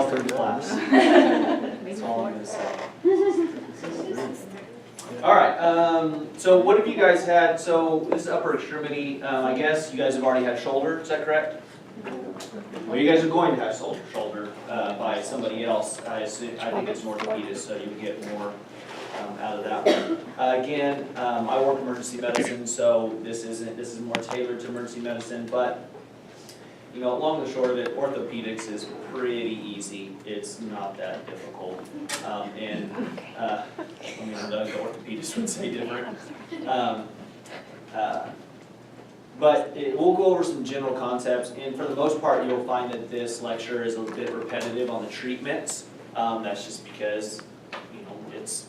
welcome to class. That's all I'm gonna say. All right, so what have you guys had? So this is upper extremity. I guess you guys have already had shoulder, is that correct? Well, you guys are going to have shoulder by somebody else. I think it's an orthopedist, so you get more out of that one. Again, I work emergency medicine, so this is more tailored to emergency medicine, but you know, long and short of it, orthopedics is pretty easy. It's not that difficult. I mean, the orthopedist would say different. But we'll go over some general concepts, and for the most part, you'll find that this lecture is a bit repetitive on the treatments. That's just because, you know, it's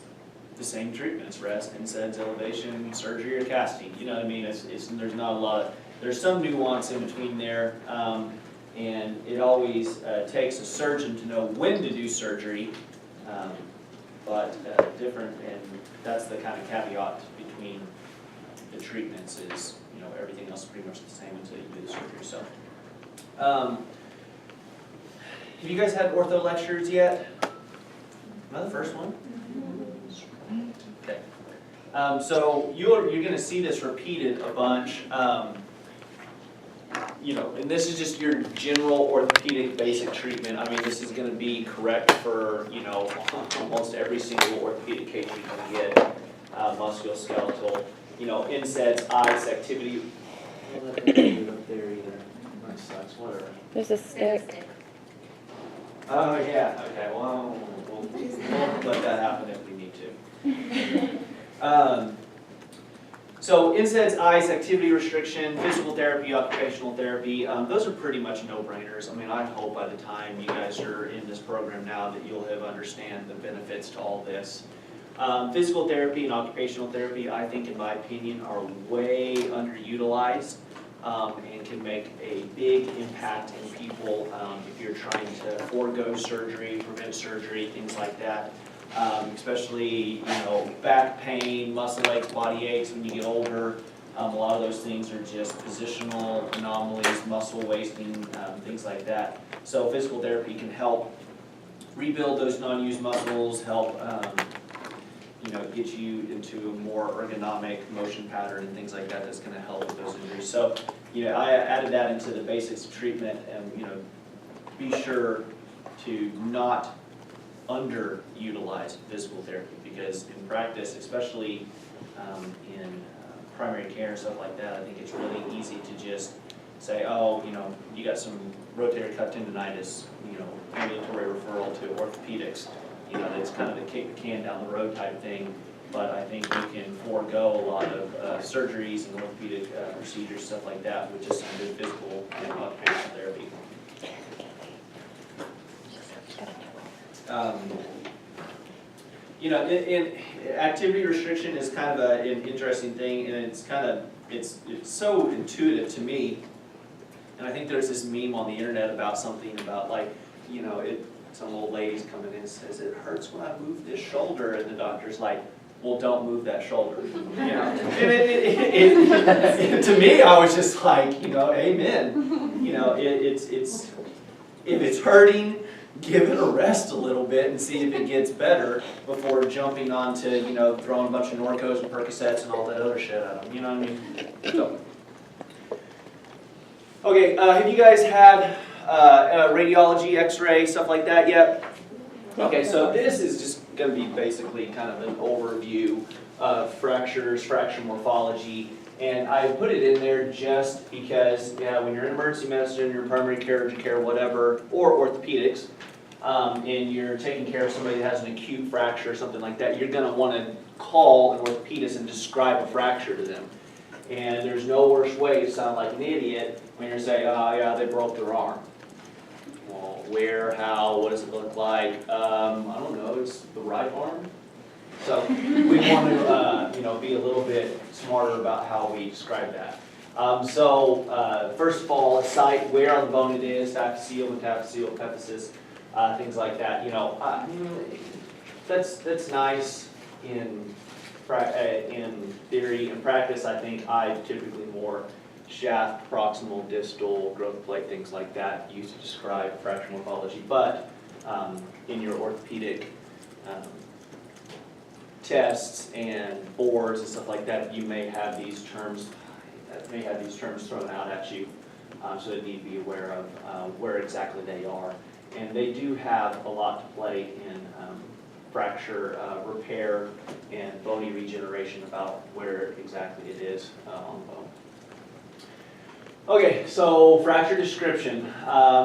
the same treatments: rest, NSAIDs, elevation, surgery, or casting. You know what I mean? There's not a lot of, there's some nuance in between there, and it always takes a surgeon to know when to do surgery, but different, and that's the kind of caveat between the treatments is, you know, everything else is pretty much the same until you do the surgery. So, have you guys had ortho lectures yet? Am I the first one? Okay. So you're going to see this repeated a bunch. You know, and this is just your general orthopedic basic treatment. I mean, this is going to be correct for, you know, almost every single orthopedic case you can get. Musculoskeletal, you know, NSAIDs, ice, activity. Well, that doesn't do it up there either. That sucks. Whatever. There's a stick. Oh yeah. Okay. Well, we'll let that happen if we need to. So NSAIDs, ice, activity restriction, physical therapy, occupational therapy, those are pretty much no-brainers. I mean, I hope by the time you guys are in this program now that you'll have understand the benefits to all this. Physical therapy and occupational therapy, I think, in my opinion, are way underutilized and can make a big impact in people if you're trying to forego surgery, prevent surgery, things like that. Especially, you know, back pain, muscle aches, body aches when you get older. A lot of those things are just positional anomalies, muscle wasting, things like that. So physical therapy can help rebuild those non-used muscles, help you know, get you into a more ergonomic motion pattern and things like that. That's going to help with those injuries. So, you know, I added that into the basics of treatment, and you know, be sure to not underutilize physical therapy, because in practice, especially in primary care and stuff like that, I think it's really easy to just say, oh, you know, you got some rotator cuff tendonitis, you know, ambulatory referral to orthopedics. You know, it's kind of a kick the can down the road type thing, but I think you can forego a lot of surgeries and orthopedic procedures, stuff like that, with just some good physical and occupational therapy. You know, in activity restriction is kind of an interesting thing, and it's kind of, it's so intuitive to me. And I think there's this meme on the internet about something about, like, you know, some old lady's coming in and says, it hurts when I move this shoulder, and the doctor's like, well, don't move that shoulder. You know, and to me, I was just like, you know, amen. You know, if it's hurting, give it a rest a little bit and see if it gets better before jumping on to, you know, throwing a bunch of Norcos and Percocets and all that other shit at them. You know what I mean? So, okay, have you guys had radiology, x-ray, stuff like that yet? Okay, so this is just going to be basically kind of an overview of fractures, fracture morphology, and I put it in there just because, when you're in emergency medicine, your primary care, urgent care, whatever, or orthopedics, and you're taking care of somebody that has an acute fracture or something like that, you're going to want to call an orthopedist and describe a fracture to them. And there's no worse way to sound like an idiot when you're saying, oh yeah, they broke their arm. Well, where, how, what does it look like? I don't know, it's the right arm. So we want to you know, be a little bit smarter about how we describe that. First of all, cite where on the bone it is, diaphyseal, metaphyseal, epiphysis, things like that. You know, that's nice in theory. In practice, I think I typically more shaft, proximal, distal, growth plate, things like that used to describe fracture morphology. But in your orthopedic tests and boards and stuff like that, you may have these terms thrown out at you, so you need to be aware of where exactly they are. And they do have a lot to play in fracture repair and bony regeneration, about where exactly it is on the bone. Okay, so fracture description.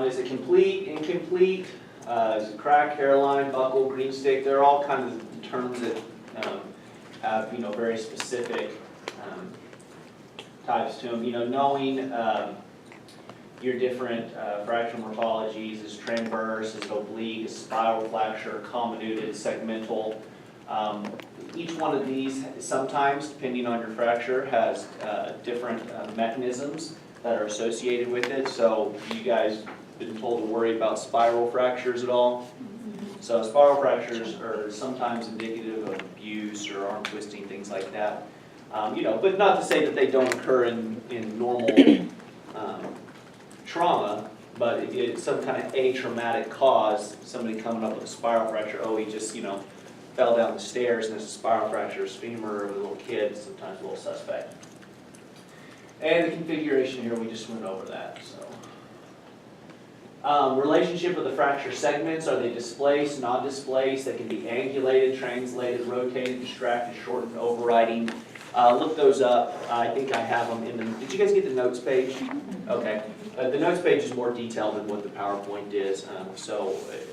Is it complete, incomplete? Is it crack, hairline, buckle, green stick? They're all kind of terms that have, very specific types to them. Knowing your different fracture morphologies, is transverse, is oblique, is spiral fracture, comminuted, segmental. Each one of these, sometimes, depending on your fracture, has different mechanisms that are associated with it. So you guys been told to worry about spiral fractures at all? So spiral fractures are sometimes indicative of abuse or arm twisting, things like that. But not to say that they don't occur in normal trauma, but if it's some kind of atraumatic cause, somebody coming up with a spiral fracture, he just, fell down the stairs and there's a spiral fracture of his femur, or a little kid, sometimes a little suspect. And the configuration here, we just went over that, so. Relationship of the fracture segments, are they displaced, non-displaced? They can be angulated, translated, rotated, distracted, shortened, overriding. Look those up. I think I have them in the, did you guys get the notes page? Okay. The notes page is more detailed than what the PowerPoint is. So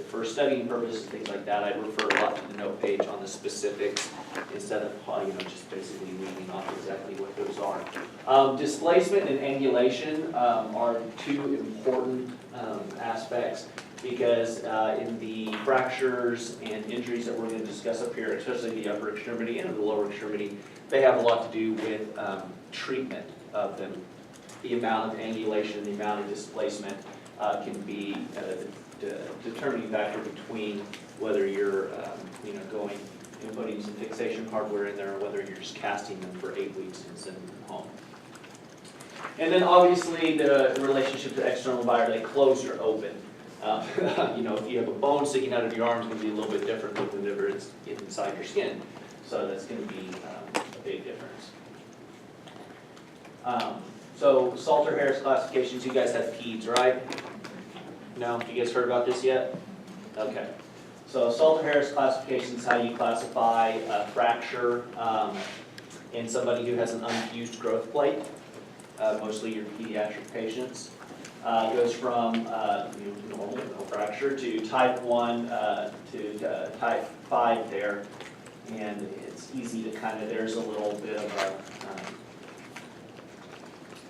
for studying purposes, things like that, I'd refer a lot to the note page on the specifics instead of just basically reading off exactly what those are. Displacement and angulation are two important aspects, because in the fractures and injuries that we're going to discuss up here, especially the upper extremity and the lower extremity, they have a lot to do with treatment of them. The amount of angulation, the amount of displacement can be the determining factor between whether you're going and putting some fixation hardware in there, or whether you're just casting them for 8 weeks and sending them home. And then obviously the relationship to external environment, closed or open. If you have a bone sticking out of your arm, it's going to be a little bit different than whenever it's inside your skin. So that's going to be a big difference. So Salter-Harris classifications, you guys have PEDS, right? No? You guys heard about this yet? Okay. So Salter-Harris classification is how you classify a fracture in somebody who has an unfused growth plate, mostly your pediatric patients. It goes from normal, no fracture, to type 1 to type 5 there. And it's easy to there's a little bit of a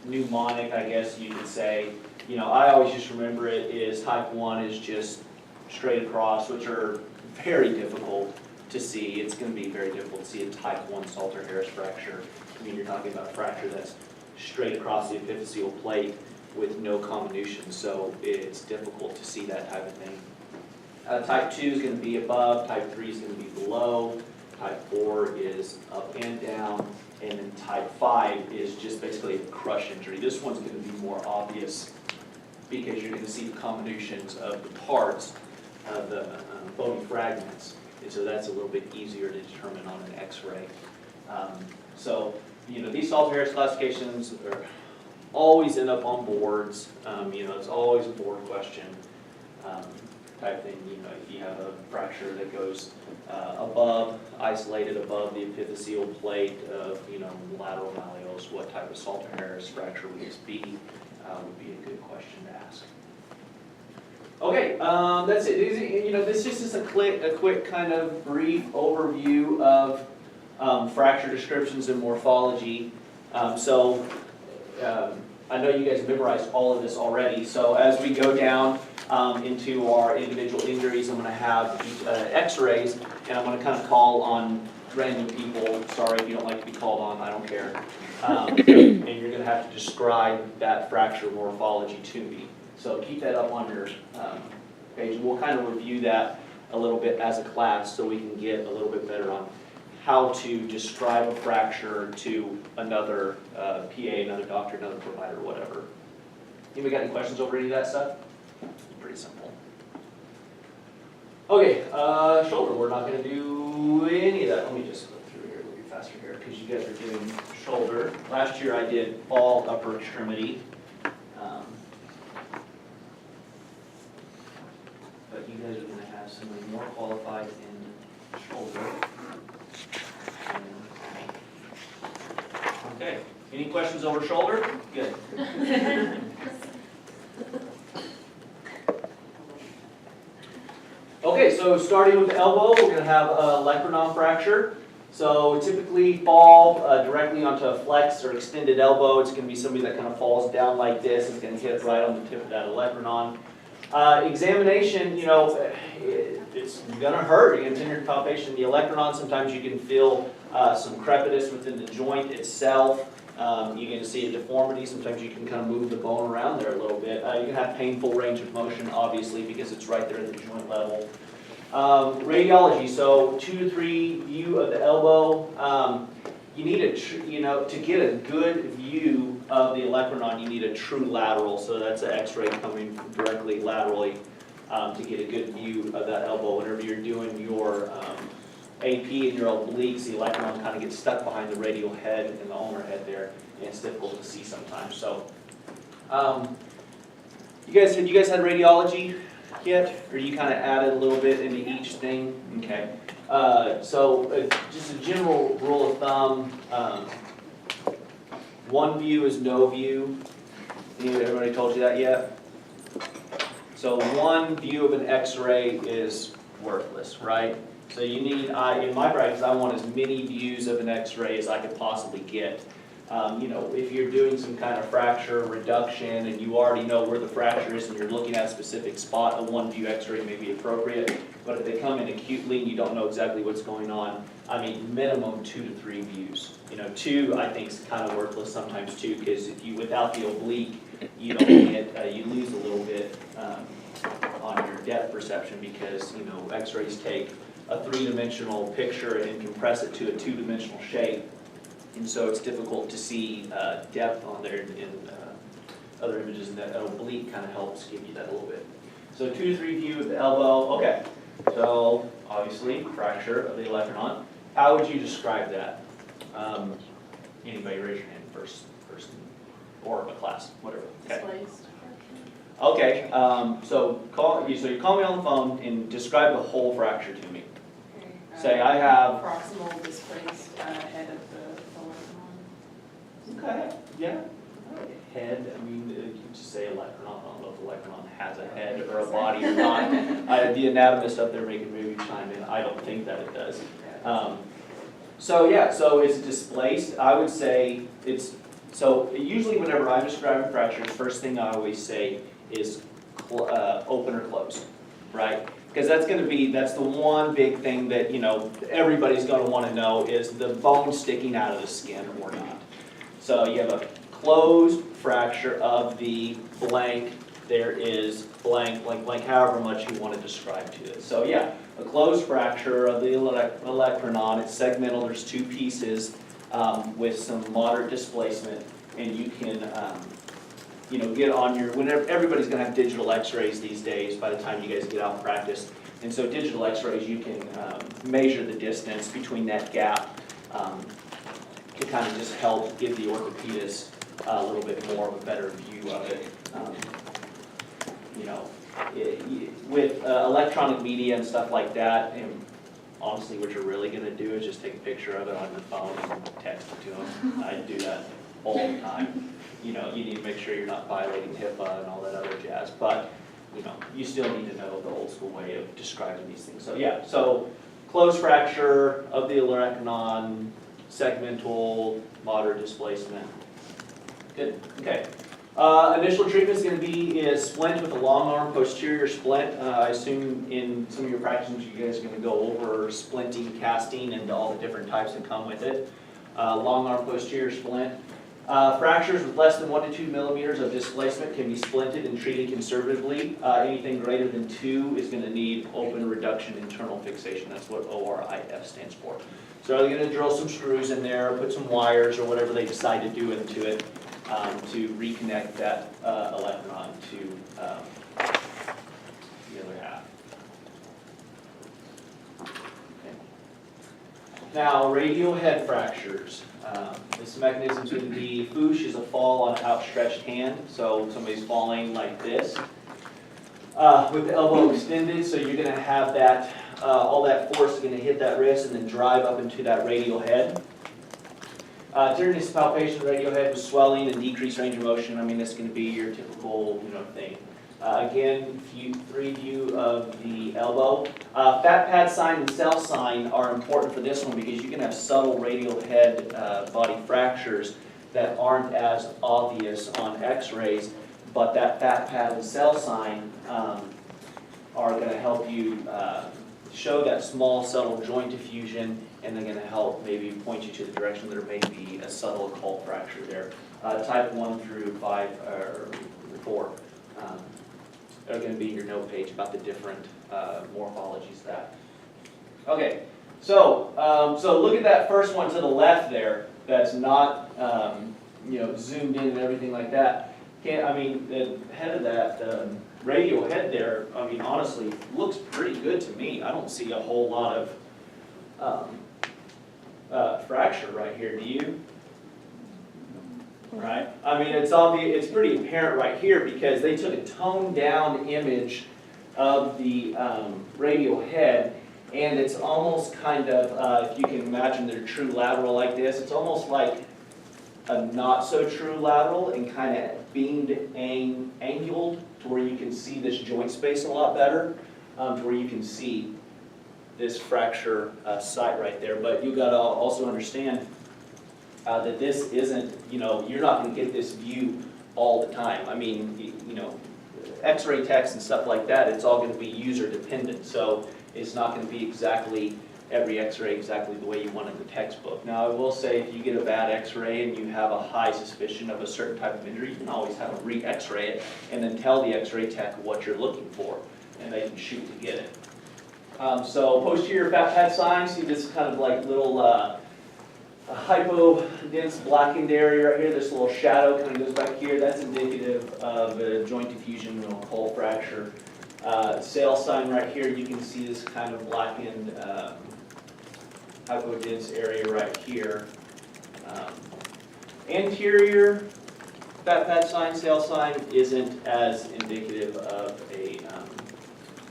mnemonic, I guess you could say. I always just remember it is type 1 is just straight across, which are very difficult to see. It's going to be very difficult to see a type 1 Salter-Harris fracture. You're talking about a fracture that's straight across the epiphyseal plate with no comminution, so it's difficult to see that type of thing. Type 2 is going to be above, type 3 is going to be below, type 4 is up and down, and then type 5 is just basically a crush injury. This one's going to be more obvious because you're going to see the comminutions of the parts of the bony fragments, and so that's a little bit easier to determine on an X-ray. These Salter-Harris classifications are always end up on boards. It's always a board question type thing. If you have a fracture that goes isolated above the epiphyseal plate of, lateral malleus, what type of Salter-Harris fracture would this be? Would be a good question to ask. Okay, that's it. This just is a quick kind of brief overview of fracture descriptions and morphology. I know you guys have memorized all of this already, so as we go down into our individual injuries, I'm going to have x-rays, and I'm going to kind of call on random people. Sorry if you don't like to be called on, I don't care. And you're going to have to describe that fracture morphology to me. So keep that up on your page. We'll kind of review that a little bit as a class so we can get a little bit better on how to describe a fracture to another PA, another doctor, another provider, whatever. Anybody got any questions over any of that stuff? Pretty simple. Okay, shoulder, we're not gonna do any of that. Let me just go through here, we'll be faster here, because you guys are doing shoulder. Last year I did all upper extremity. But you guys are gonna have somebody more qualified in shoulder. Okay, any questions over shoulder? Good. Okay, so starting with the elbow, we're gonna have a olecranon fracture. So typically fall directly onto a flex or extended elbow. It's gonna be somebody that kind of falls down like this. It's gonna hit right on the tip of that olecranon. Examination, you know, it's gonna hurt. You're gonna tender palpation. The olecranon, sometimes you can feel some crepitus within the joint itself. You can see a deformity. Sometimes you can kind of move the bone around there a little bit. You can have painful range of motion, obviously, because it's right there at the joint level. Radiology, so 2 to 3 view of the elbow. You need to get a good view of the olecranon, you need a true lateral. So that's an X-ray coming directly laterally to get a good view of that elbow. Whenever you're doing your AP and your obliques, the olecranon kind of gets stuck behind the radial head and the ulnar head there, and it's difficult to see sometimes. So, you guys had radiology yet, or you kind of added a little bit into each thing? Okay. Just a general rule of thumb: one view is no view. Everybody told you that yet? So one view of an X-ray is worthless, right? So you need, in my practice, I want as many views of an X-ray as I could possibly get. If you're doing some kind of fracture reduction and you already know where the fracture is and you're looking at a specific spot, a one view X-ray may be appropriate. But if they come in acutely and you don't know exactly what's going on, I mean, minimum 2 to 3 views. 2 I think is kind of worthless sometimes too, because if you, without the oblique, you don't get, you lose a little bit on your depth perception, because X-rays take a 3-dimensional picture and compress it to a 2-dimensional shape. And so it's difficult to see depth on there in other images, and that oblique kind of helps give you that a little bit. So 2 to 3 view of the elbow. Okay, so obviously fracture of the olecranon. How would you describe that? Anybody raise your hand, first person, or a class, whatever. Okay. Displaced. Okay, so you call me on the phone and describe the whole fracture to me. Say I have proximal displaced head of the olecranon. Okay, yeah. Head, I mean, you can just say olecranon. I don't know if olecranon has a head or a body or not. The anatomist up there can maybe chime in. I don't think that it does. So it's displaced. I would say usually whenever I'm describing fractures, first thing I always say is open or closed, right? Because that's the one big thing that, everybody's gonna wanna know, is the bone sticking out of the skin or not. So you have a closed fracture of the blank, there is blank, however much you want to describe to it. So yeah, a closed fracture of the olecranon, it's segmental, there's 2 pieces with some moderate displacement, and you can, get on whenever, everybody's gonna have digital X-rays these days by the time you guys get out and practice. And so digital X-rays, you can measure the distance between that gap to kind of just help give the orthopedist a little bit more of a better view of it. With electronic media and stuff like that, and honestly what you're really going to do is just take a picture of it on your phone and text it to them. I do that all the time. You need to make sure you're not violating HIPAA and all that other jazz, but you still need to know the old school way of describing these things. So yeah, closed fracture of the olecranon, segmental, moderate displacement. Good, okay. Initial treatment is going to be a splint with a long arm posterior splint. I assume in some of your practices you guys are going to go over splinting, casting, and all the different types that come with it. Long arm posterior splint. Fractures with less than 1 to 2 millimeters of displacement can be splinted and treated conservatively. Anything greater than 2 is going to need open reduction internal fixation. That's what ORIF stands for. So they're going to drill some screws in there, put some wires or whatever they decide to do into it to reconnect that olecranon to the other half. Now, radial head fractures. This mechanism is going to be, foosh is a fall on an outstretched hand, so somebody's falling like this. With the elbow extended, so you're going to have that, all that force is going to hit that wrist and then drive up into that radial head. Tenderness, palpation, of the radial head with swelling and decreased range of motion. I mean, this is going to be your typical, thing. Again, view of the elbow. Fat pad sign and cell sign are important for this one because you can have subtle radial head body fractures that aren't as obvious on x-rays, but that fat pad and cell sign are going to help you show that small subtle joint diffusion, and they're going to help maybe point you to the direction there may be a subtle occult fracture there. Type 1 through 5 or 4 are going to be in your note page about the different morphologies of that. Okay, so look at that first one to the left there. That's not zoomed in and everything like that. The head of that radial head there, honestly, looks pretty good to me. I don't see a whole lot of fracture right here. Do you? Right? It's obvious. It's pretty apparent right here because they took a toned down image of the radial head, and it's almost kind of, if you can imagine their true lateral like this, it's almost like a not so true lateral and kind of beamed angled to where you can see this joint space a lot better, to where you can see this fracture site right there. But you got to also understand that this isn't, you're not going to get this view all the time. X-ray text and stuff like that, it's all going to be user dependent. So it's not going to be exactly every X-ray exactly the way you want in the textbook. Now, I will say if you get a bad X-ray and you have a high suspicion of a certain type of injury, you can always have them re-X-ray it and then tell the X-ray tech what you're looking for, and they can shoot to get it. So posterior fat pad sign, see this kind of like little hypodense blackened area right here, this little shadow kind of goes back here. That's indicative of a joint diffusion or occult fracture. Sail sign right here, you can see this kind of blackened hypodense area right here. Anterior fat pad sign, sail sign isn't as indicative of a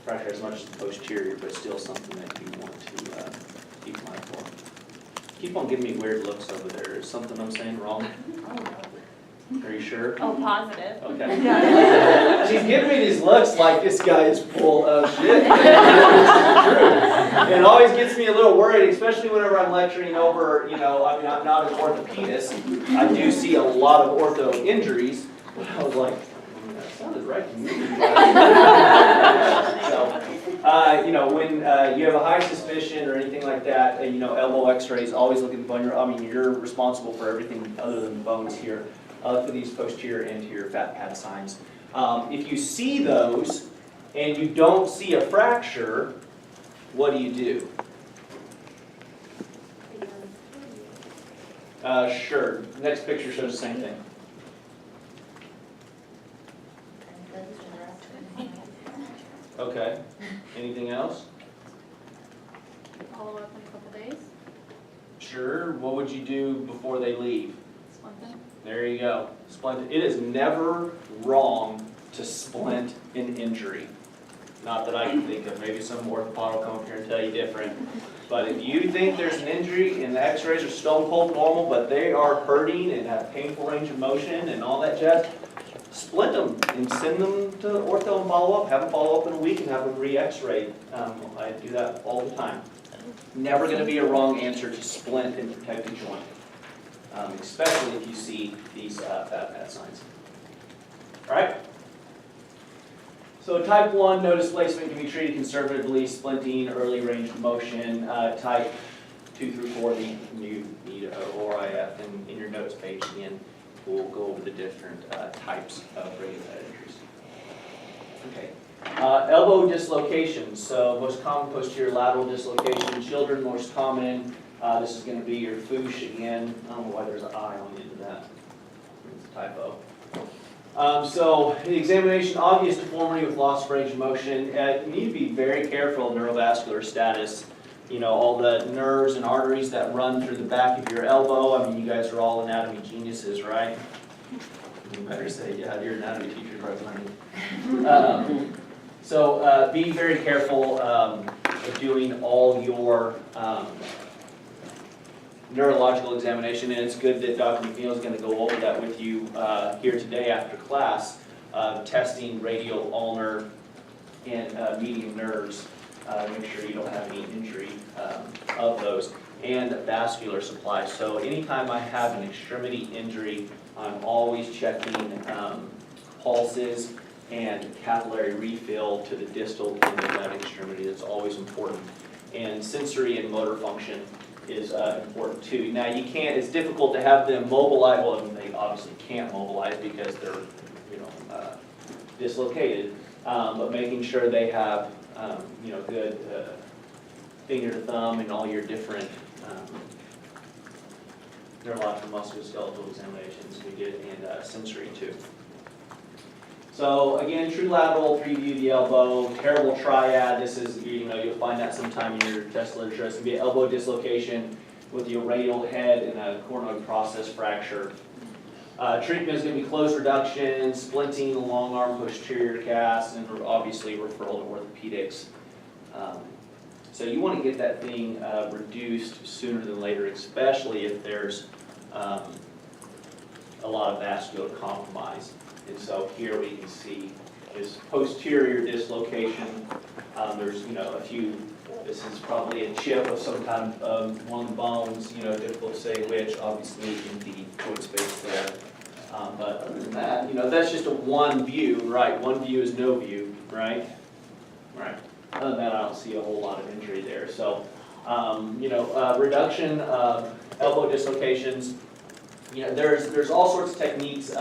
fracture as much as the posterior, but still something that you want to keep mindful of. Keep on giving me weird looks over there. Is something I'm saying wrong? Are you sure? Oh, positive. Okay. She's giving me these looks like this guy is full of shit. It's true. It always gets me a little worried, especially whenever I'm lecturing over, I'm not an orthopedist. I do see a lot of ortho injuries. But I was like, that sounded right to me. When you have a high suspicion or anything like that, elbow x-rays, always look at the bone. You're responsible for everything other than the bones here. For these posterior, anterior fat pad signs. If you see those and you don't see a fracture, what do? Sure. Next picture shows the same thing. Okay. Anything else? Follow up in a couple days. Sure. What would you do before they leave? Splint. There you go. Splint. It is never wrong to splint an injury. Not that I can think of. Maybe some orthopod will come up here and tell you different. But if you think there's an injury and the x-rays are stone cold normal, but they are hurting and have painful range of motion and all that jazz, splint them and send them to ortho and follow up. Have them follow up in a week and have them re-x-ray. I do that all the time. Never going to be a wrong answer to splint and protect the joint. Especially if you see these fat pad signs. All right? So type 1, no displacement can be treated conservatively, splinting, early range of motion. Type 2 through 4, you need ORIF, and in your notes page again, we'll go over the different types of radial head injuries. Okay. Elbow dislocation. So most common posterior lateral dislocation. Children, most common. This is going to be your foosh again. I don't know why there's an I on the end of that. It's a typo. So the examination, obvious deformity with loss of range of motion. You need to be very careful of neurovascular status. you know, all the nerves and arteries that run through the back of your elbow. I mean, you guys are all anatomy geniuses, right? You better say, yeah, your anatomy teacher's right behind you. So be very careful of doing all your neurological examination, and it's good that Dr. McNeil is going to go over that with you here today after class, testing radial, ulnar, and median nerves. Make sure you don't have any injury of those, and vascular supply. So anytime I have an extremity injury, I'm always checking pulses and capillary refill to the distal end of that extremity. That's always important. And sensory and motor function is important too. Now you can't, it's difficult to have them mobilize, well they obviously can't mobilize because they're, you know, dislocated, but making sure they have, you know, good finger to thumb and all your different neurological musculoskeletal examinations we get, and sensory too. So again, true lateral, preview the elbow, terrible triad. This is, you know, you'll find that sometime in your test literature. It's going to be an elbow dislocation with the radial head and a coronoid process fracture. Treatment is going to be closed reduction, splinting the long arm posterior cast, and obviously referral to orthopedics. So you want to get that thing reduced sooner than later, especially if there's a lot of vascular compromise. And so here we can see this posterior dislocation. There's, you know, a few, this is probably a chip of some kind of one of the bones, you know, difficult to say which, obviously in the joint space there. But other than that, you know, that's just a one view, right? One view is no view, right? Right. Other than that, I don't see a whole lot of injury there. So, you know, reduction of elbow dislocations. You know, there's all sorts of techniques.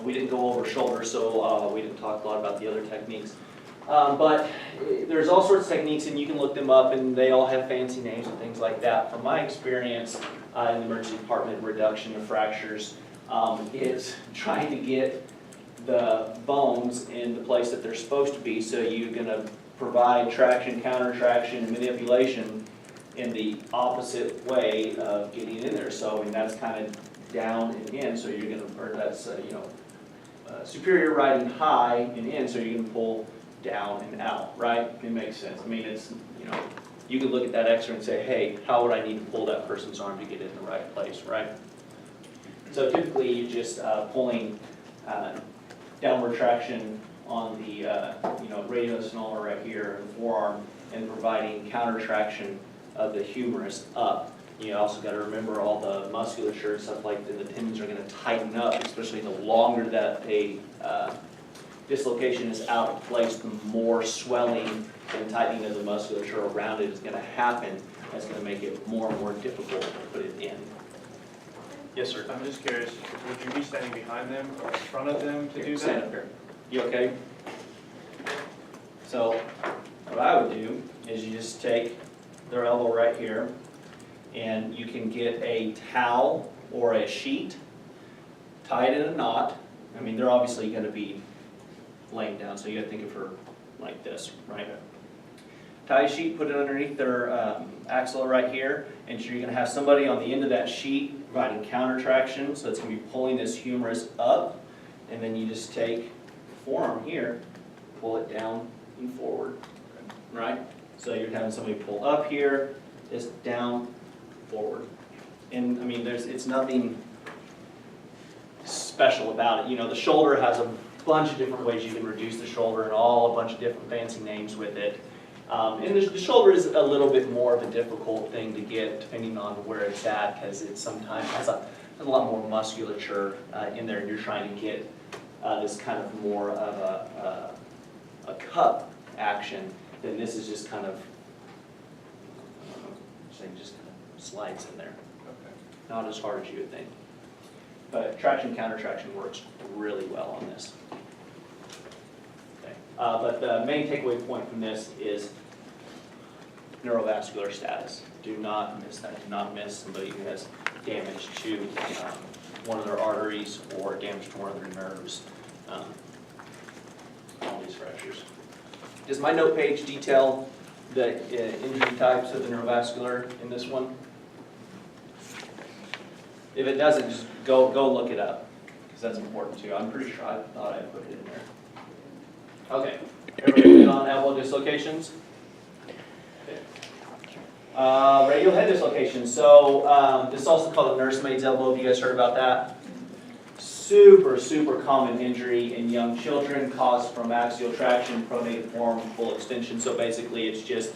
We didn't go over shoulder, so we didn't talk a lot about the other techniques. But there's all sorts of techniques, and you can look them up, and they all have fancy names and things like that. From my experience in the emergency department, reduction of fractures is trying to get the bones in the place that they're supposed to be. So you're going to provide traction, counter traction, and manipulation in the opposite way of getting in there. So, and that's kind of down and in. So you're going to, or that's you know, superior riding high and in. So you can pull down and out, right? It makes sense. I mean, it's, you know, you could look at that X-ray and say, hey, how would I need to pull that person's arm to get in the right place, right? So typically, you're just pulling downward traction on the you know, radius and ulnar right here, the forearm, and providing counter traction of the humerus up. You also got to remember all the musculature and stuff like that. The tendons are going to tighten up, especially the longer that a dislocation is out of place, the more swelling and tightening of the musculature around it is going to happen. That's going to make it more and more difficult to put it in. Yes, sir. I'm just curious, would you be standing behind them or in front of them to do Stand that? up here. You okay? So what I would do is you just take their elbow right here, and you can get a towel or a sheet, tie it in a knot. I mean, they're obviously going to be laying down, so you got to think of her like this, right? Tie a sheet, put it underneath their axilla right here, and you're going to have somebody on the end of that sheet providing counter traction, so it's going to be pulling this humerus up, and then you just take the forearm here, pull it down and forward, right? So you're having somebody pull up here, this down, forward. And I mean, it's nothing special about it. You know, the shoulder has a bunch of different ways you can reduce the shoulder, and a bunch of different fancy names with it. And the shoulder is a little bit more of a difficult thing to get depending on where it's at, because it sometimes has a lot more musculature in there, and you're trying to get this kind of more of a cup action. Then this is just kind of, just kind of slides in there. Okay. Not as hard as you would think. But traction, counter traction works really well on this. Okay. But the main takeaway point from this is neurovascular status. Do not miss that. Do not miss somebody who has damage to one of their arteries or damage to one of their nerves. All these fractures. Does my note page detail the injury types of the neurovascular in this one? If it doesn't, just go look it up, because that's important too. I'm pretty sure I thought I put it in there. Okay, everybody good on elbow dislocations? Okay. Radial head dislocation. So this is also called a nursemaid's elbow. Have you guys heard about that? Super common injury in young children caused from axial traction, pronated form, full extension. So basically it's just,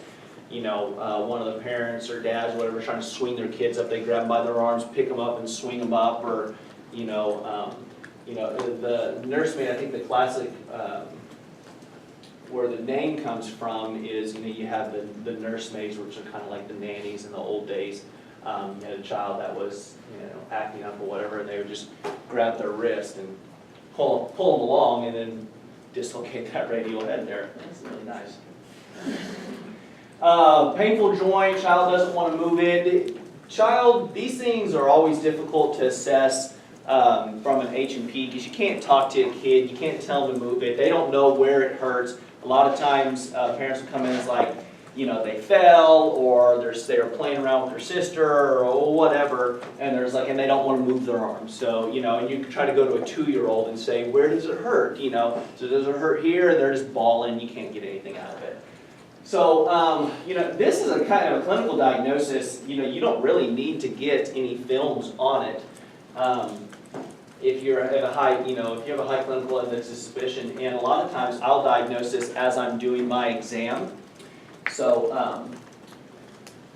you know, one of the parents or dads, whatever, trying to swing their kids up. They grab them by their arms, pick them up and swing them up, or, the nursemaid, I think the classic, where the name comes from is, you have the nursemaids, which are kind of like the nannies in the old days. You had a child that was, acting up or whatever, and they would just grab their wrist and pull them along and then dislocate that radial head there. That's really nice. Painful joint, child doesn't want to move it. These things are always difficult to assess from an H&P because you can't talk to a kid, you can't tell them to move it, they don't know where it hurts. A lot of times parents will come in as like, they fell or they were playing around with their sister or whatever, and and they don't want to move their arms. So, and you try to go to a 2-year-old and say, where does it hurt? So does it hurt here? And they're just bawling, you can't get anything out of it. So, this is a kind of a clinical diagnosis. You don't really need to get any films on it. If you're at a high, if you have a high clinical evidence of suspicion, and a lot of times I'll diagnose this as I'm doing my exam. So,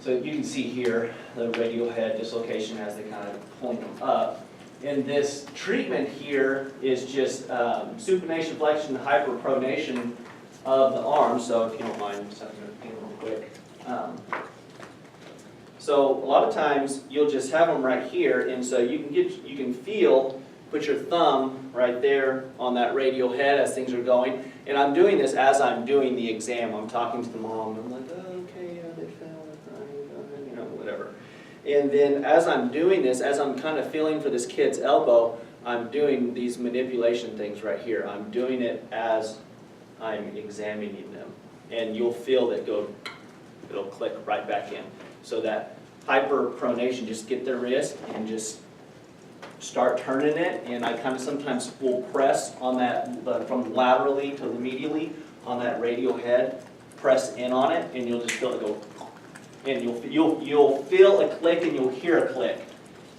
so you can see here the radial head dislocation as they kind of point them up. And this treatment here is just supination, flexion, hyperpronation of the arm. So if you don't mind, just have to get real quick. So a lot of times you'll just have them right here, and so you can feel. Put your thumb right there on that radial head as things are going. And I'm doing this as I'm doing the exam. I'm talking to the mom. I'm like, oh, okay, yeah, they fell, they're crying, whatever. And then as I'm doing this, as I'm kind of feeling for this kid's elbow, I'm doing these manipulation things right here. I'm doing it as I'm examining them. And you'll feel that it'll click right back in. So that hyperpronation, just get their wrist and just start turning it, and I kind of sometimes will press on that from laterally to medially on that radial head, press in on it, and you'll just feel it go, and you'll feel a click and you'll hear a click,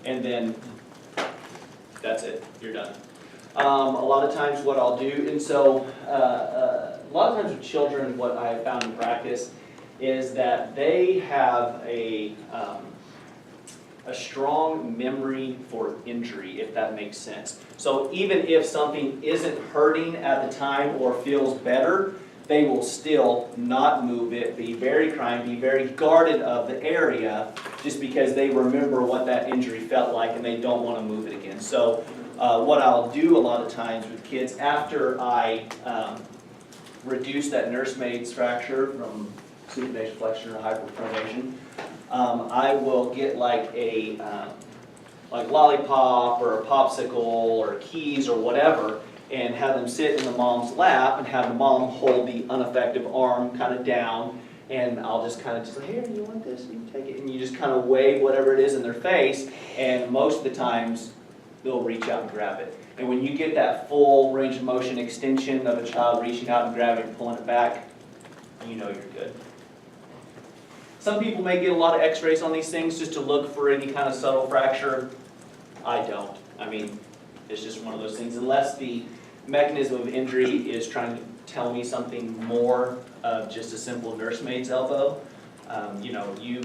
and then that's it, you're done. A lot of times what I'll do, and so a lot of times with children, what I have found in practice is that they have a strong memory for injury, if that makes sense. So even if something isn't hurting at the time or feels better, they will still not move it, be very crying, be very guarded of the area, just because they remember what that injury felt like and they don't want to move it again. So what I'll do a lot of times with kids, after I reduce that nursemaid's fracture from supination, flexion, or hyperpronation, I will get like a lollipop or a popsicle or keys or whatever, and have them sit in the mom's lap and have the mom hold the ineffective arm kind of down, and I'll just kind of just like, here, you want this? And you take it, and you just kind of wave whatever it is in their face, and most of the times they'll reach out and grab it. And when you get that full range of motion extension of a child reaching out and grabbing and pulling it back, you know you're good. Some people may get a lot of x-rays on these things just to look for any kind of subtle fracture. I don't. I mean, it's just one of those things. Unless the mechanism of injury is trying to tell me something more of just a simple nursemaid's elbow. You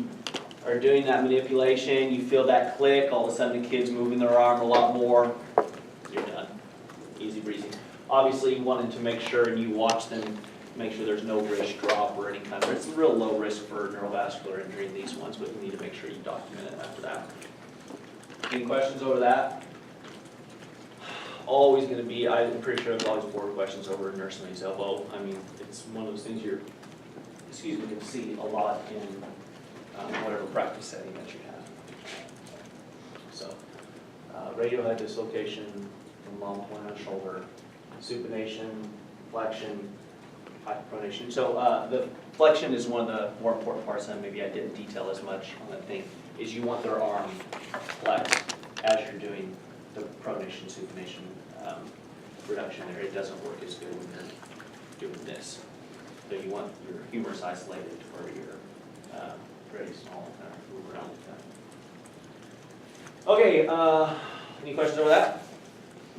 are doing that manipulation, you feel that click, all of a sudden the kid's moving their arm a lot more, you're done. Easy breezy. Obviously you wanted to make sure and you watch them, make sure there's no wrist drop or any kind of, it's a real low risk for neurovascular injury in these ones, but you need to make sure you document it after that. Any questions over that? Always going to be, I'm pretty sure there's always 4 questions over a nursemaid's elbow. I mean, it's one of those things you're, can see a lot in whatever practice setting that you have. So, radial head dislocation, from mom pulling on shoulder, supination, flexion, hyperpronation. So the flexion is one of the more important parts, and maybe I didn't detail as much on that thing, is you want their arm flexed as you're doing the pronation, supination reduction there. It doesn't work as good when you're doing this. So you want your humerus isolated to where you're very small, kind of move around with that. Okay, any questions over that?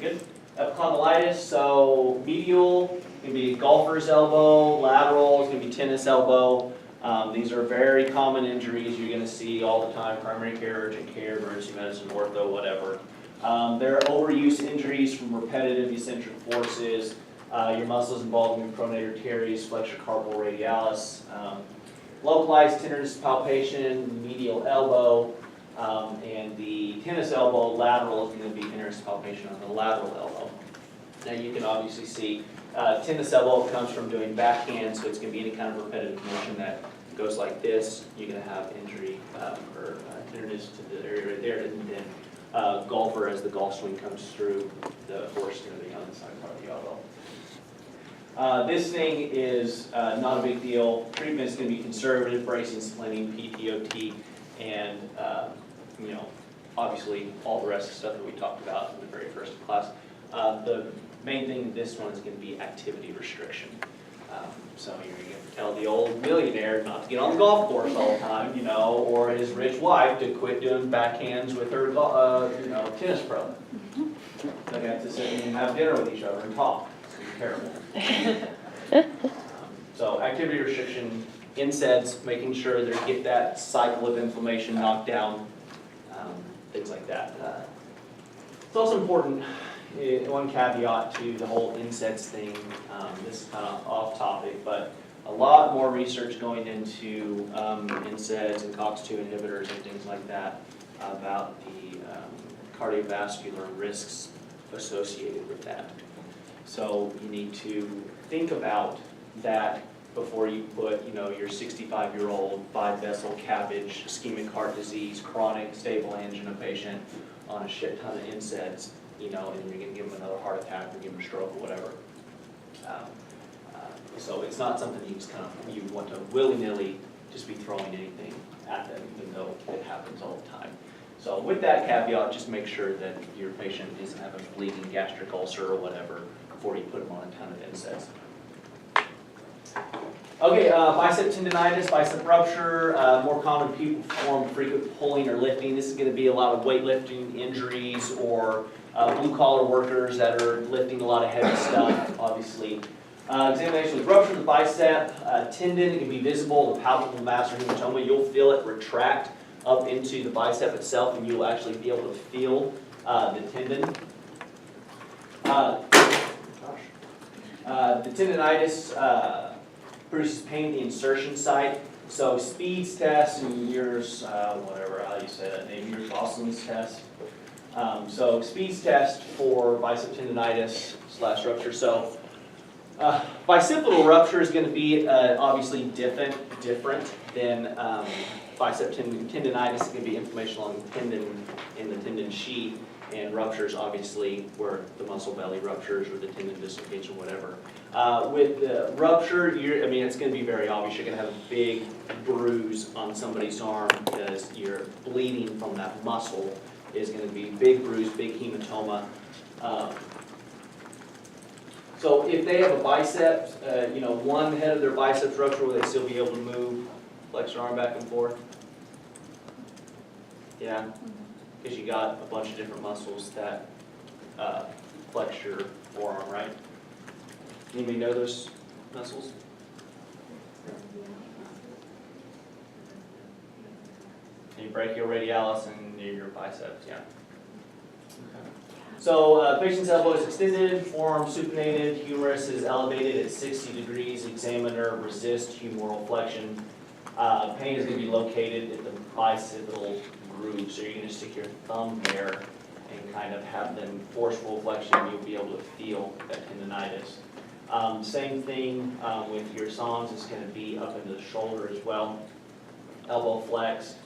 Good. Epicondylitis, so medial, can be golfer's elbow, lateral is going to be tennis elbow. These are very common injuries you're going to see all the time, primary care, urgent care, emergency medicine, ortho, whatever. They're overuse injuries from repetitive eccentric forces, your muscles involved in your pronator teres, flexor carpal radialis, localized tenderness palpation, medial elbow, and the tennis elbow lateral is going to be tenderness palpation on the lateral elbow. Now you can obviously see tennis elbow comes from doing backhand, so it's going to be any kind of repetitive motion that goes like this. You're going to have injury or tenderness to the area right there, and then golfer, as the golf swing comes through, the force is going to be on the side part of the elbow. This thing is not a big deal. Treatment is going to be conservative, bracing, splinting, PTOT, and obviously all the rest of the stuff that we talked about in the very first class. The main thing in this one is going to be activity restriction. So you're going to tell the old millionaire not to get on the golf course all the time, or his rich wife to quit doing backhands with her, tennis pro. They have to sit and have dinner with each other and talk. It's going to be terrible. So activity restriction, NSAIDs, making sure they get that cycle of inflammation knocked down, things like that. It's also important, one caveat to the whole NSAIDs thing, this is kind of off topic, but a lot more research going into NSAIDs and COX-2 inhibitors and things like that about the cardiovascular risks associated with that. So you need to think about that before you put, your 65-year-old 5-vessel cabbage, ischemic heart disease, chronic stable angina patient on a shit ton of NSAIDs, and you're going to give them another heart attack or give them a stroke or whatever. So it's not something you want to willy-nilly just be throwing anything at them, even though it happens all the time. So with that caveat, just make sure that your patient isn't having a bleeding gastric ulcer or whatever before you put them on a ton of NSAIDs. Okay, bicep tendonitis, bicep rupture, more common people perform frequent pulling or lifting. This is going to be a lot of weightlifting injuries or blue-collar workers that are lifting a lot of heavy stuff, obviously. Examination with rupture of the bicep tendon. It can be visible, the palpable mass or hematoma. You'll feel it retract up into the bicep itself, and you'll actually be able to feel the tendon. The tendonitis produces pain in the insertion site. So Speed's test and yours, whatever, how you say that name, yours Boston's test. So Speed's test for bicep tendonitis / rupture. So bicipital rupture is going to be obviously different than bicep tendonitis. It's going to be inflammation along the tendon in the tendon sheath, and ruptures obviously where the muscle belly ruptures or the tendon dislocates or whatever. With the rupture, it's going to be very obvious. You're going to have a big bruise on somebody's arm because you're bleeding from that muscle. Is going to be big bruise, big hematoma. So if they have a bicep, one head of their biceps rupture, will they still be able to move, flex their arm back and forth? Yeah, because you got a bunch of different muscles that flex your forearm, right? Anybody know those muscles? Your brachioradialis and your biceps, yeah. Okay. So patient's elbow is extended, forearm supinated, humerus is elevated at 60 degrees, examiner resist humeral flexion. Pain is going to be located at the bicipital groove, so you're going to stick your thumb there and kind of have them forceful flexion, you'll be able to feel that tendonitis. Same thing with your psoas, it's going to be up into the shoulder as well. Elbow flexed.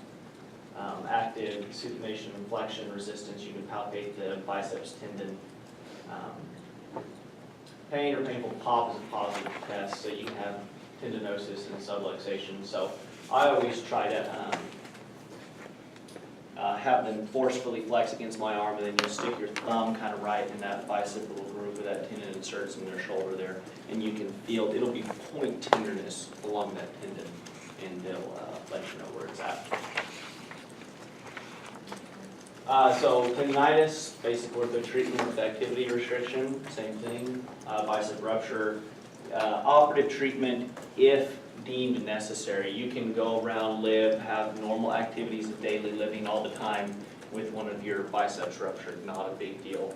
Active supination and flexion resistance, you can palpate the biceps tendon. pain or painful pop is a positive test, so you can have tendinosis and subluxation. So I always try to have them forcefully flex against my arm, and then you'll stick your thumb kind of right in that bicipital groove where that tendon inserts in their shoulder there, and you can feel, it'll be point tenderness along that tendon, and they'll let you know where it's at. So tendinitis, basic ortho treatment with activity restriction, same thing. Bicep rupture, operative treatment if deemed necessary. You can go around, live, have normal activities of daily living all the time with one of your biceps ruptured, not a big deal.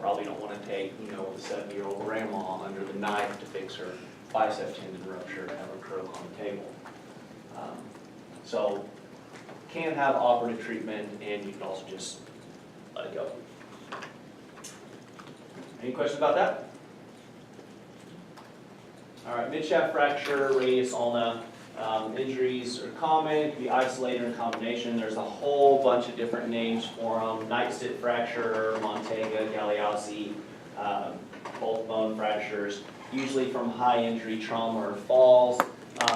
Probably don't want to take, the 70-year-old grandma under the knife to fix her bicep tendon rupture and have her croak on the table. So can have operative treatment, and you can also just let it go. Any questions about that? All right, midshaft fracture, radius ulna. Injuries are common, it can be isolated or in combination. There's a whole bunch of different names for them. Nightstick fracture, Montega, Galeazzi, both bone fractures, usually from high injury trauma or falls.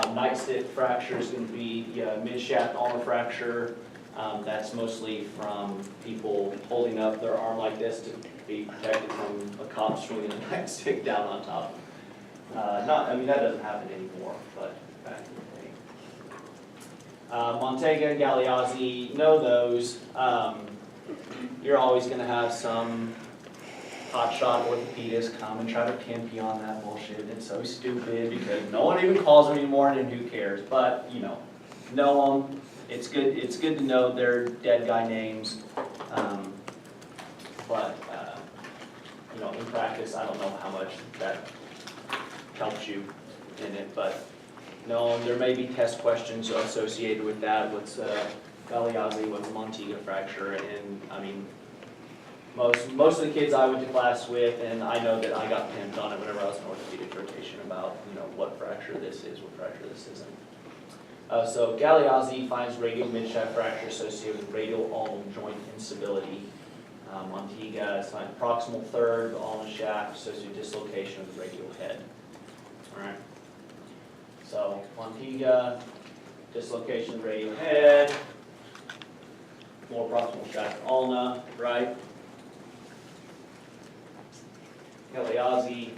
Nightstick fracture is going to be midshaft ulnar fracture. That's mostly from people holding up their arm like this to be protected from a cop swinging a nightstick down on top. That doesn't happen anymore, but back in the day. Montega and Galeazzi, know those. You're always going to have some hotshot orthopedist come and try to pimp you on that bullshit. It's so stupid because no one even calls them anymore, and who cares? But know them. It's good. It's good to know their dead guy names. In practice, I don't know how much that helps you in it, but no, there may be test questions associated with that. What's Galeazzi, what's Montega fracture, and most of the kids I went to class with, and I know that I got pimped on it whenever I was in orthopedic rotation about what fracture this is, what fracture this isn't. So Galeazzi finds radial midshaft fracture associated with radial ulnar joint instability. Montega is found proximal third ulnar shaft associated with dislocation of the radial head. All right. So Montega, dislocation of the radial head, more proximal shaft ulna, right? Galeazzi,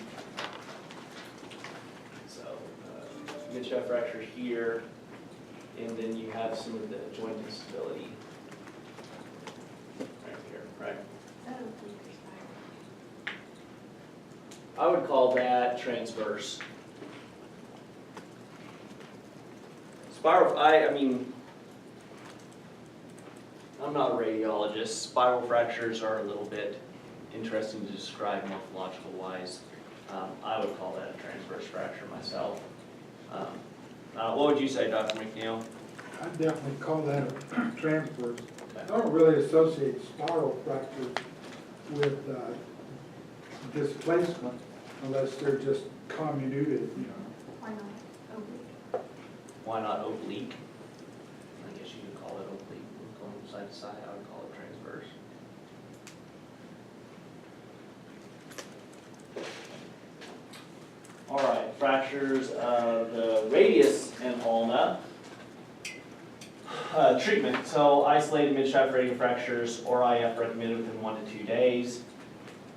so midshaft fracture here, and then you have some of the joint instability right here, right? I would call that transverse. Spiral, I'm not a radiologist. Spiral fractures are a little bit interesting to describe morphological wise. I would call that a transverse fracture myself. What would you say, Dr. McNeil? I'd definitely call that a transverse. I Okay. don't really associate spiral fractures with displacement unless they're just comminuted, Why not? Oblique. Why not oblique? I guess you could call it oblique. Going side to side, I would call it transverse. All right, fractures of the radius and ulna. Treatment, so isolated midshaft radial fractures or IF recommended within 1 to 2 days.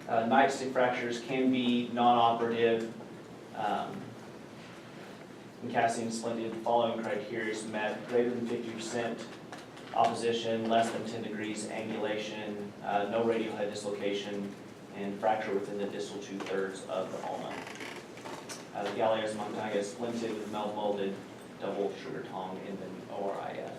Nightstick fractures can be non-operative. In casting and splinting, the following criteria is met: greater than 50% opposition, less than 10 degrees angulation, no radial head dislocation, and fracture within the distal 2/3 of the ulna. The Galeazzi Montega is splinted with melt molded double sugar tongue and then ORIF.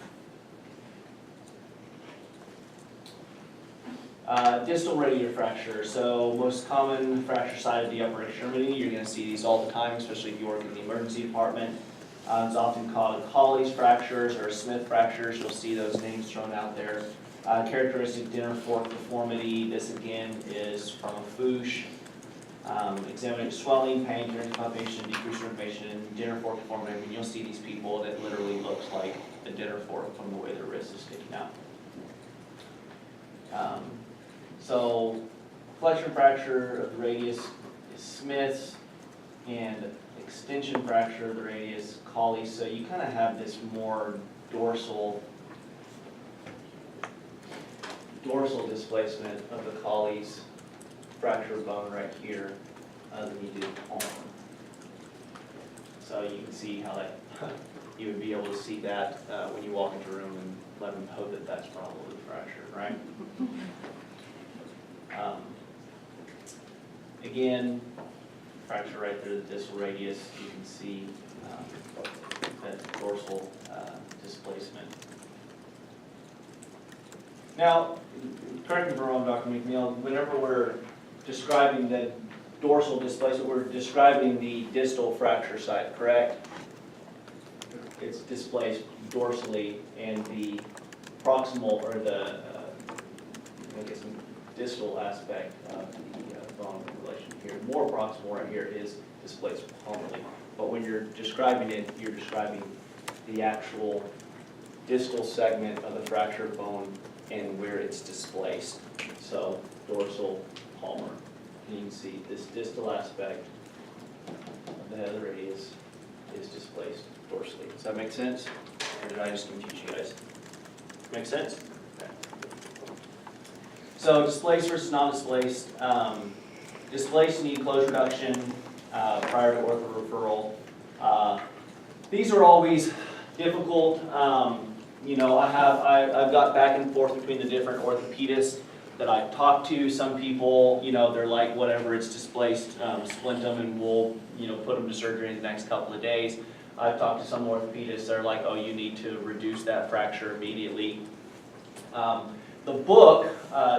Distal radial fracture. So most common fracture site of the upper extremity. You're going to see these all the time, especially if you work in the emergency department. It's often called Hawley's fractures or Smith fractures. You'll see those names thrown out there. Characteristic dinner fork deformity. This again is from a Fouche. Examining swelling, pain, constipation, decreased urination, dinner fork deformity. You'll see these people that literally looks like a dinner fork from the way their wrist is sticking out. So flexion fracture of the radius is Smith's, and extension fracture of the radius, Colles. So you kind of have this more dorsal displacement of the Colles fracture bone right here than you do Palmer. So you can see how that, you would be able to see that when you walk into a room and let them know that that's probably fractured, right? Again, fracture right there, the distal radius, you can see that dorsal displacement. Now, correct me if I'm wrong, Dr. McNeil, whenever we're describing the dorsal displacement, we're describing the distal fracture site, correct? It's displaced dorsally, and the proximal, or the, I guess, distal aspect of the bone in relation here, more proximal right here, is displaced palmarly. But when you're describing it, you're describing the actual distal segment of the fractured bone and where it's displaced. So dorsal, palmar. And you can see this distal aspect of the head of the radius is displaced dorsally. Does that make sense? Or did I just confuse you guys? Make sense? Okay. So displaced versus non-displaced. Displaced, you need closed reduction prior to ortho referral. These are always difficult. You know, I've got back and forth between the different orthopedists that I've talked to. Some people, you know, they're like, whatever, it's displaced, splint them and we'll, you know, put them to surgery in the next couple of days. I've talked to some orthopedists that are like, oh, you need to reduce that fracture immediately. The book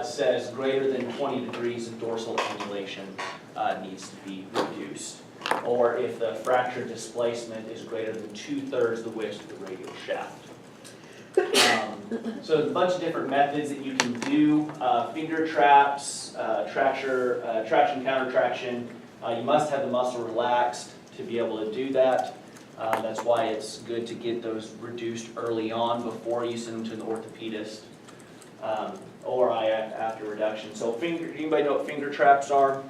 says greater than 20 degrees of dorsal angulation needs to be reduced. Or if the fracture displacement is greater than 2/3 the width of the radial shaft. So there's a bunch of different methods that you can do. Finger traps, traction, counter traction. You must have the muscle relaxed to be able to do that. That's why it's good to get those reduced early on before you send them to the orthopedist. Or after reduction. So anybody know what finger traps are? I don't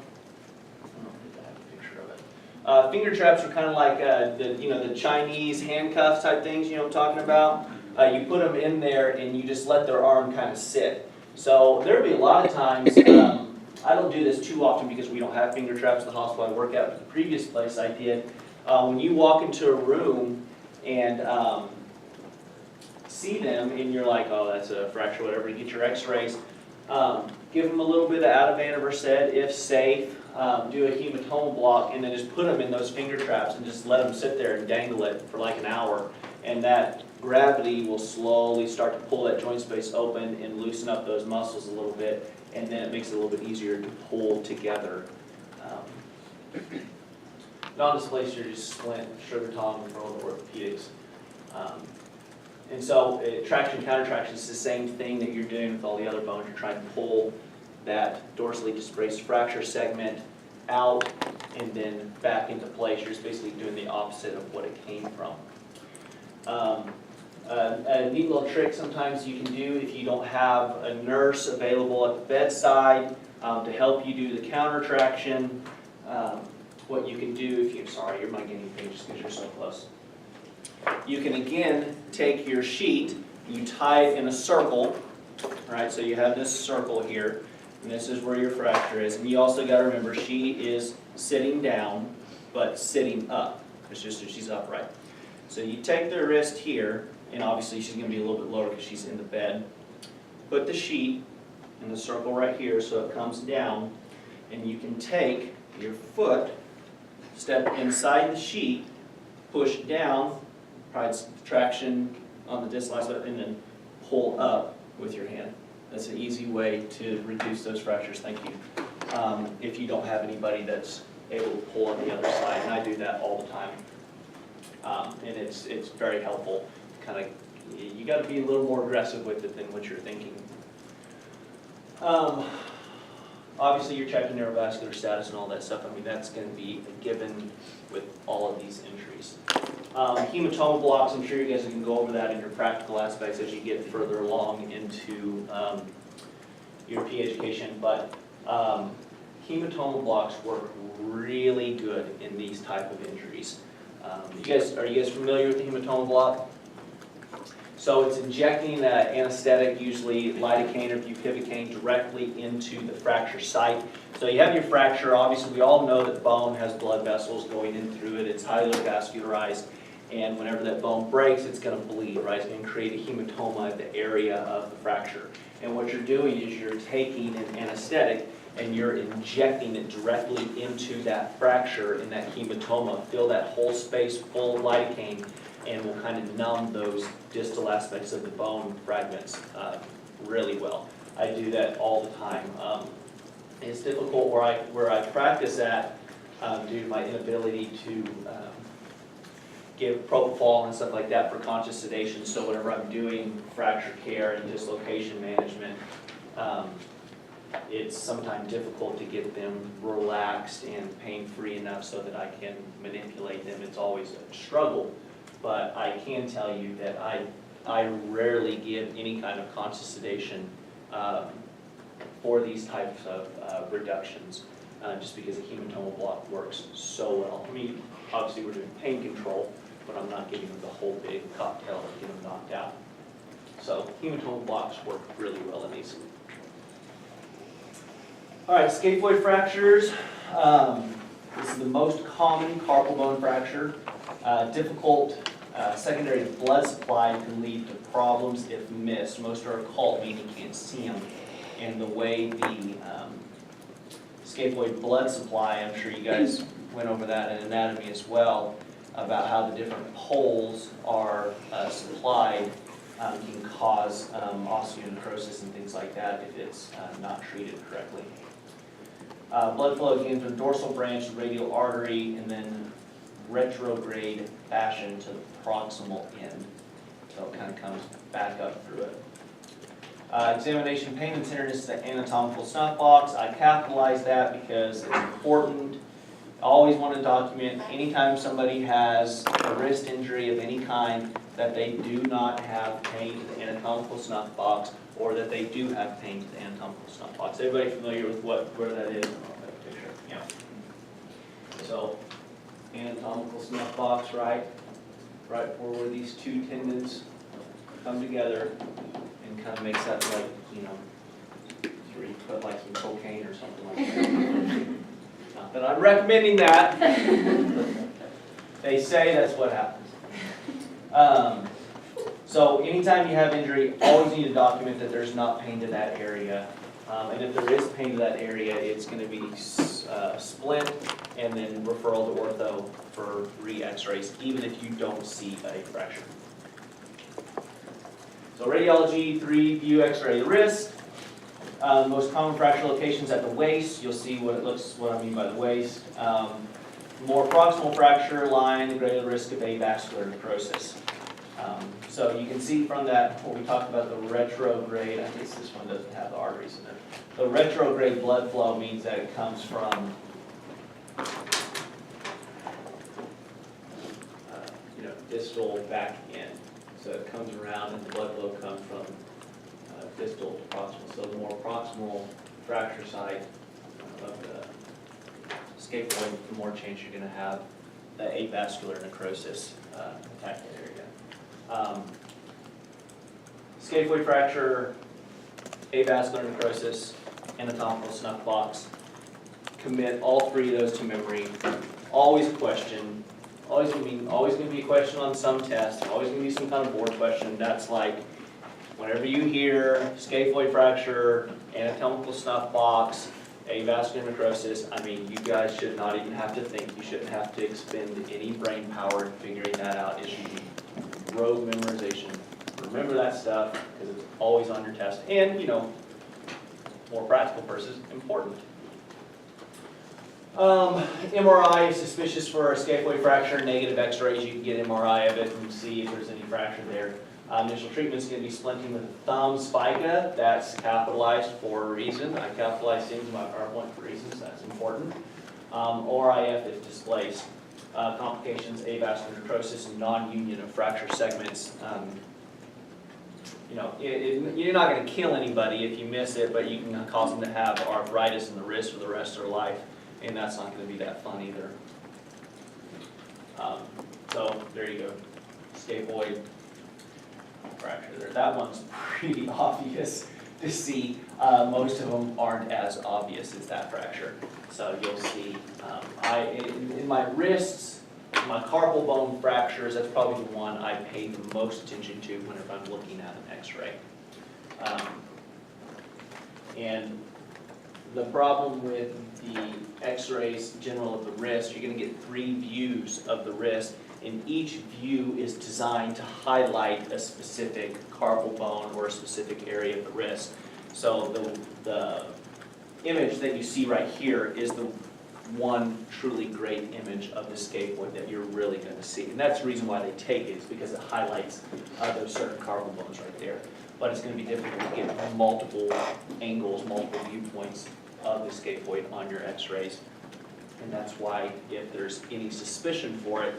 think I have a picture of it. Finger traps are kind of like the Chinese handcuffs type things, you know what I'm talking about? You put them in there and you just let their arm kind of sit. So there'll be a lot of times, I don't do this too often because we don't have finger traps in the hospital I work at, but the previous place I did. When you walk into a room and see them and you're like, oh, that's a fracture, whatever, you get your x-rays, give them a little bit of Ativan or Versed if safe, do a hematoma block, and then just put them in those finger traps and just let them sit there and dangle it for like an hour. And that gravity will slowly start to pull that joint space open and loosen up those muscles a little bit, and then it makes it a little bit easier to pull together. Non-displaced, you're just splint, sugar tongue, for all the orthopedics. And so traction, counter traction is the same thing that you're doing with all the other bones. You're trying to pull that dorsally displaced fracture segment out and then back into place. You're just basically doing the opposite of what it came from. A neat little trick sometimes you can do if you don't have a nurse available at the bedside to help you do the counter traction. What you can do if you, sorry, you're my guinea pig just because you're so close. You can again take your sheet, you tie it in a circle, right? So you have this circle here, and this is where your fracture is. And you also got to remember she is sitting down, but sitting up. It's just that she's upright. So you take the wrist here, and obviously she's going to be a little bit lower because she's in the bed. Put the sheet in the circle right here so it comes down, and you can take your foot, step inside the sheet, push down, provide traction on the distal aspect, and then pull up with your hand. That's an easy way to reduce those fractures, thank you. If you don't have anybody that's able to pull on the other side, and I do that all the time. And it's very helpful. Kind of, you got to be a little more aggressive with it than what you're thinking. Obviously, you're checking neurovascular status and all that stuff. I mean, that's going to be a given with all of these injuries. Hematoma blocks, I'm sure you guys can go over that in your practical aspects as you get further along into your PE education. But hematoma blocks work really good in these type of injuries. Are you guys familiar with the hematoma block? So it's injecting anesthetic, usually lidocaine or bupivacaine, directly into the fracture site. So you have your fracture. Obviously, we all know that bone has blood vessels going in through it. It's highly vascularized. And whenever that bone breaks, it's going to bleed, right? It's going to create a hematoma at the area of the fracture. And what you're doing is you're taking an anesthetic and you're injecting it directly into that fracture in that hematoma. Fill that whole space full of lidocaine, and will kind of numb those distal aspects of the bone fragments really well. I do that all the time. It's difficult where I practice at due to my inability to give propofol and stuff like that for conscious sedation. So whenever I'm doing fracture care and dislocation management, it's sometimes difficult to get them relaxed and pain-free enough so that I can manipulate them. It's always a struggle, but I can tell you that I rarely give any kind of conscious sedation for these types of reductions, just because the hematoma block works so well. I mean, obviously we're doing pain control, but I'm not giving them the whole big cocktail to get them knocked out. So hematoma blocks work really well in these. All right, scaphoid fractures. This is the most common carpal bone fracture. Difficult secondary blood supply can lead to problems if missed. Most are occult, meaning you can't see them. And the way the scaphoid blood supply, I'm sure you guys went over that in anatomy as well, about how the different poles are supplied can cause osteonecrosis and things like that if it's not treated correctly. Blood flow again from dorsal branch, radial artery, and then retrograde fashion to the proximal end. So it kind of comes back up through it. Examination, pain and tenderness is the anatomical snuff box. I capitalize that because it's important. I always want to document anytime somebody has a wrist injury of any kind that they do not have pain to the anatomical snuff box, or that they do have pain to the anatomical snuff box. Everybody familiar with where that is? That picture. Yeah. So, anatomical snuff box, right where these two tendons come together, and kind of makes that like, where you put like some cocaine or something like that. Not that I'm recommending that. They say that's what happens. So anytime you have injury, always need to document that there's not pain to that area. And if there is pain to that area, it's going to be splint and then referral to ortho for re-x-rays, even if you don't see a fracture. So radiology, 3-view x-ray of the wrist. Most common fracture locations at the waist. You'll see what I mean by the waist. More proximal fracture line, the greater the risk of avascular necrosis. So you can see from that, what we talked about, the retrograde, I guess this one doesn't have the arteries in it. The retrograde blood flow means that it comes from distal back in. So it comes around and the blood flow comes from distal to proximal. So the more proximal fracture site of the scaphoid, the more chance you're going to have the avascular necrosis attack that area. Scaphoid fracture, avascular necrosis, anatomical snuff box. Commit all three of those to memory. Always a question. Always going to be a question on some test. Always going to be some kind of board question. That's like, whenever you hear scaphoid fracture, anatomical snuff box, avascular necrosis, I mean, you guys should not even have to think. You shouldn't have to expend any brain power in figuring that out. It should be rote memorization. Remember that stuff because it's always on your test. And, more practical versus important. MRI is suspicious for a scaphoid fracture. Negative x-rays, you can get MRI of it and see if there's any fracture there. Initial treatment is going to be splinting with a thumb spica. That's capitalized for a reason. I capitalize things in my PowerPoint for reasons. That's important. ORIF if displaced. Complications, avascular necrosis, and non-union of fracture segments. you know, you're not gonna kill anybody if you miss it, but you can cause them to have arthritis in the wrist for the rest of their life, and that's not gonna be that fun either. So, there you go, scaphoid fracture there. That one's pretty obvious to see. Most of them aren't as obvious as that fracture. So you'll see, in my wrists, my carpal bone fractures, that's probably the one I pay the most attention to whenever I'm looking at an x-ray. And the problem with the x-rays general of the wrist, you're gonna get 3 views of the wrist, and each view is designed to highlight a specific carpal bone or a specific area of the wrist. So the image that you see right here is the one truly great image of the scaphoid that you're really going to see. And that's the reason why they take it, is because it highlights those certain carpal bones right there. But it's going to be difficult to get multiple angles, multiple viewpoints of the scaphoid on your x-rays. And that's why if there's any suspicion for it,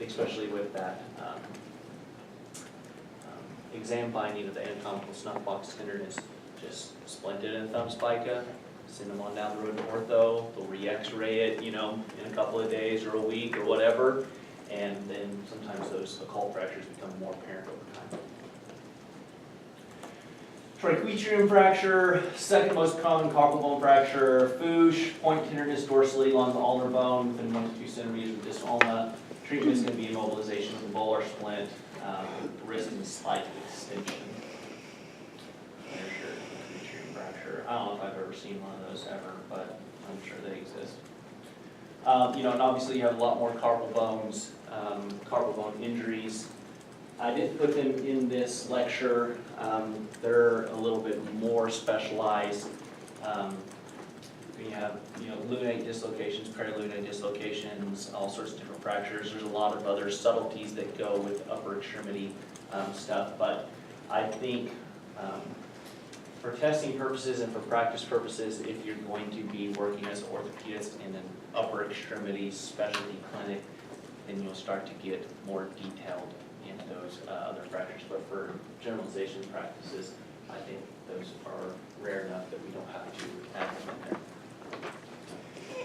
especially with that exam finding of the anatomical snuff box tenderness, just splint it in thumb spica, send them on down the road to ortho, they'll re-x-ray it, you know, in a couple of days or a week or whatever, and then sometimes those occult fractures become more apparent over time. Triquetrium fracture, second most common carpal bone fracture. Fouche, point tenderness dorsally along the ulnar bone within 1 to 2 centimeters of distal ulna. Treatment is going to be immobilization with a volar splint, wrist and slight extension. Fracture. I don't know if I've ever seen one of those ever, but I'm sure they exist. You know, and obviously you have a lot more carpal bones, carpal bone injuries. I didn't put them in this lecture. They're a little bit more specialized. We have, you know, lunate dislocations, perilunate dislocations, all sorts of different fractures. There's a lot of other subtleties that go with upper extremity stuff, but I think for testing purposes and for practice purposes, if you're going to be working as an orthopedist in an upper extremities specialty clinic, then you'll start to get more detailed into those other fractures. But for generalization practices, I think those are rare enough that we don't have to add them in there.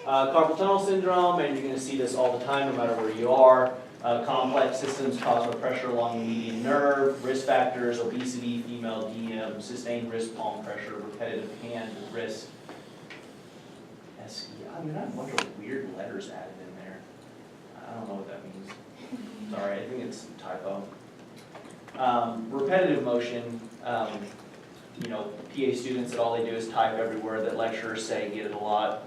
Carpal tunnel syndrome, and you're going to see this all the time no matter where you are. Complex systems caused by pressure along the median nerve, risk factors, obesity, female DM, sustained wrist palm pressure, repetitive hand and wrist. SE. I mean, I have a bunch of weird letters added in there. I don't know what that means. Sorry, I think it's a typo. Repetitive motion, you know, PA students that all they do is type every word that lecturers say, get it a lot.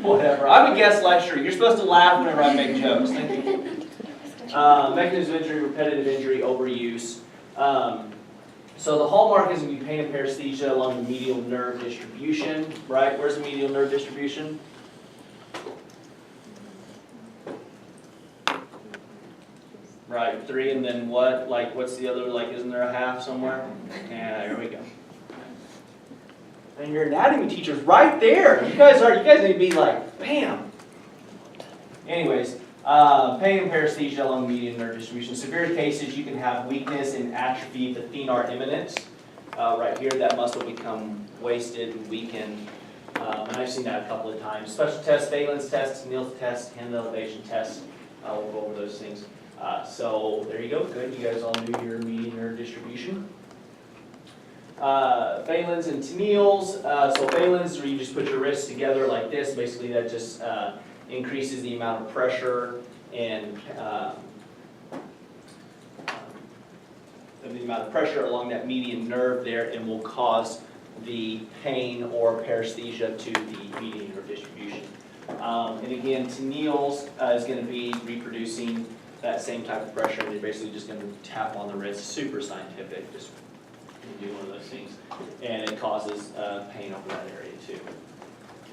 Whatever. I'm a guest lecturer. You're supposed to laugh whenever I make jokes. Thank you. Mechanism of injury, repetitive injury, overuse. So the hallmark is going to be pain and paresthesia along the medial nerve distribution, right? Where's the medial nerve distribution? Right, 3, and then what? Like, what's the other? Like, isn't there a half somewhere? Yeah, here we go. And your anatomy teacher's right there. You guys need to be like, bam. Anyways, pain and paresthesia along the median nerve distribution. Severe cases, you can have weakness and atrophy of the thenar eminence. Right here, that muscle become wasted and weakened. And I've seen that a couple of times. Special tests, valence tests, Neal's tests, hand elevation tests. We'll go over those things. So there you go. Good. You guys all knew your median nerve distribution. Valens and Tennille's. So valens, where you just put your wrists together like this. Basically, that just increases the amount of pressure and the amount of pressure along that median nerve there, and will cause the pain or paresthesia to the median nerve distribution. And again, Tennille's is going to be reproducing that same type of pressure, and you're basically just going to tap on the wrist. Super scientific. Just do one of those things, and it causes pain over that area too.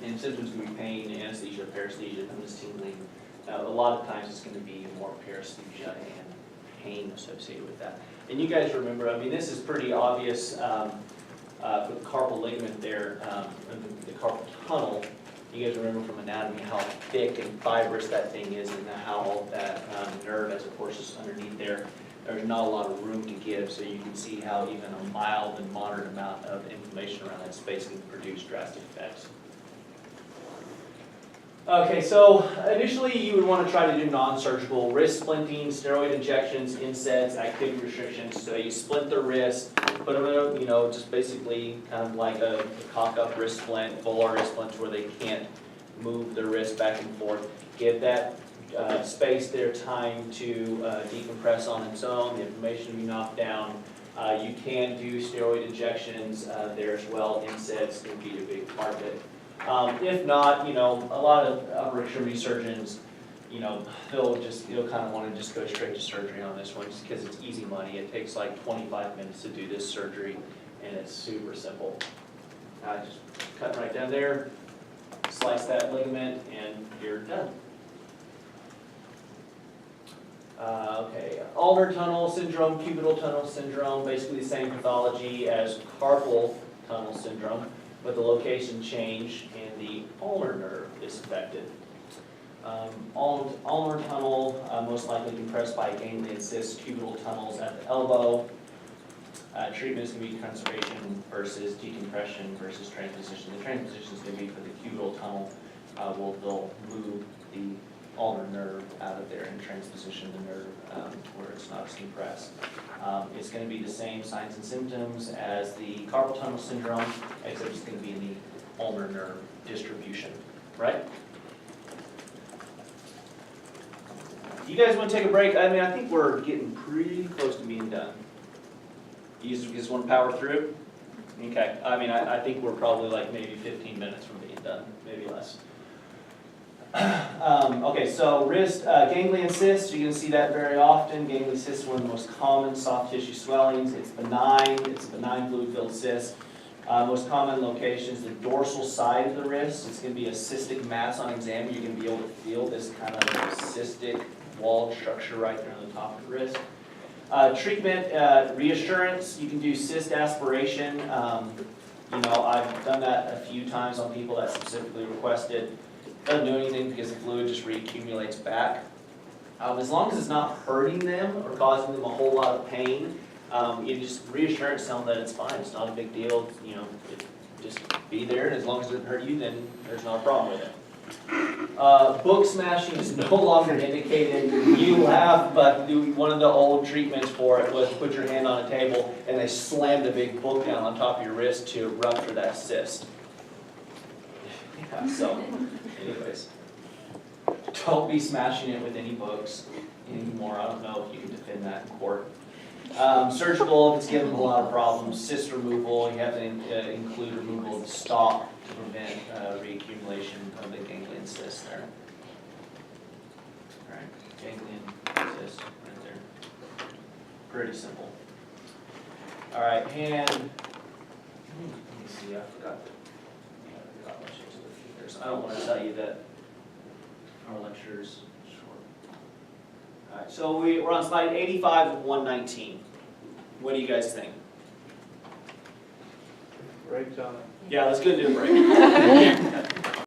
And symptoms can be pain, anesthesia, paresthesia, numbness, tingling. A lot of times it's going to be more paresthesia and pain associated with that. And you guys remember, I mean, this is pretty obvious for the carpal ligament there, the carpal tunnel. You guys remember from anatomy how thick and fibrous that thing is and how that nerve, as it courses underneath there, there's not a lot of room to give, so you can see how even a mild and moderate amount of inflammation around that space can produce drastic effects. Okay, so initially you would want to try to do non-surgical wrist splinting, steroid injections, NSAIDs, activity restrictions. So you splint the wrist, put them in a, just basically kind of like a cock-up wrist splint, volar wrist splint, where they can't move the wrist back and forth. Give that space there time to decompress on its own, the inflammation be knocked down. You can do steroid injections there as well. NSAIDs can be a big part of it. If not, a lot of upper extremity surgeons, they'll kind of want to just go straight to surgery on this one just because it's easy money. It takes like 25 minutes to do this surgery and it's super simple. Just cut right down there, slice that ligament, and you're done. Okay, ulnar tunnel syndrome, cubital tunnel syndrome, basically the same pathology as carpal tunnel syndrome, but the location change and the ulnar nerve is affected. Ulnar tunnel, most likely compressed by ganglion cysts, cubital tunnels at the elbow. Treatment is going to be conservation versus decompression versus transposition. The transposition is going to be for the cubital tunnel. They'll move the ulnar nerve out of there and transposition the nerve where it's not as compressed. It's going to be the same signs and symptoms as the carpal tunnel syndrome, except it's going to be in the ulnar nerve distribution, right? You guys want to take a break? I mean, I think we're getting pretty close to being done. You just want to power through? Okay, I mean, I think we're probably like maybe 15 minutes from being done, maybe less. Okay, so wrist ganglion cysts, you're going to see that very often. Ganglion cysts is one of the most common soft tissue swellings. It's benign. It's a benign fluid-filled cyst. Most common locations, the dorsal side of the wrist. It's going to be a cystic mass on exam. You're going to be able to feel this kind of cystic walled structure right there on the top of the wrist. Treatment, reassurance. You can do cyst aspiration. I've done that a few times on people that specifically requested. Doesn't do anything because the fluid just reaccumulates back. As long as it's not hurting them or causing them a whole lot of pain, you just reassurance them that it's fine. It's not a big deal. Just be there, and as long as it doesn't hurt you, then there's not a problem with it. Book smashing is no longer indicated. You laugh, but one of the old treatments for it was put your hand on a table and they slammed a big book down on top of your wrist to rupture that cyst. Yeah, so, anyways, don't be smashing it with any books anymore. I don't know if you can defend that in court. Surgical, if it's giving a lot of problems. Cyst removal, you have to include removal of the stalk to prevent reaccumulation of the ganglion cyst there. All right, ganglion cyst right there. Pretty simple. All right, hand. Let me see, I forgot my shapes of the fingers. I don't want to tell you that our lecture is short. All right, so we're on slide 85 of 119. What do you guys think? Break, John. Yeah, let's go do a break.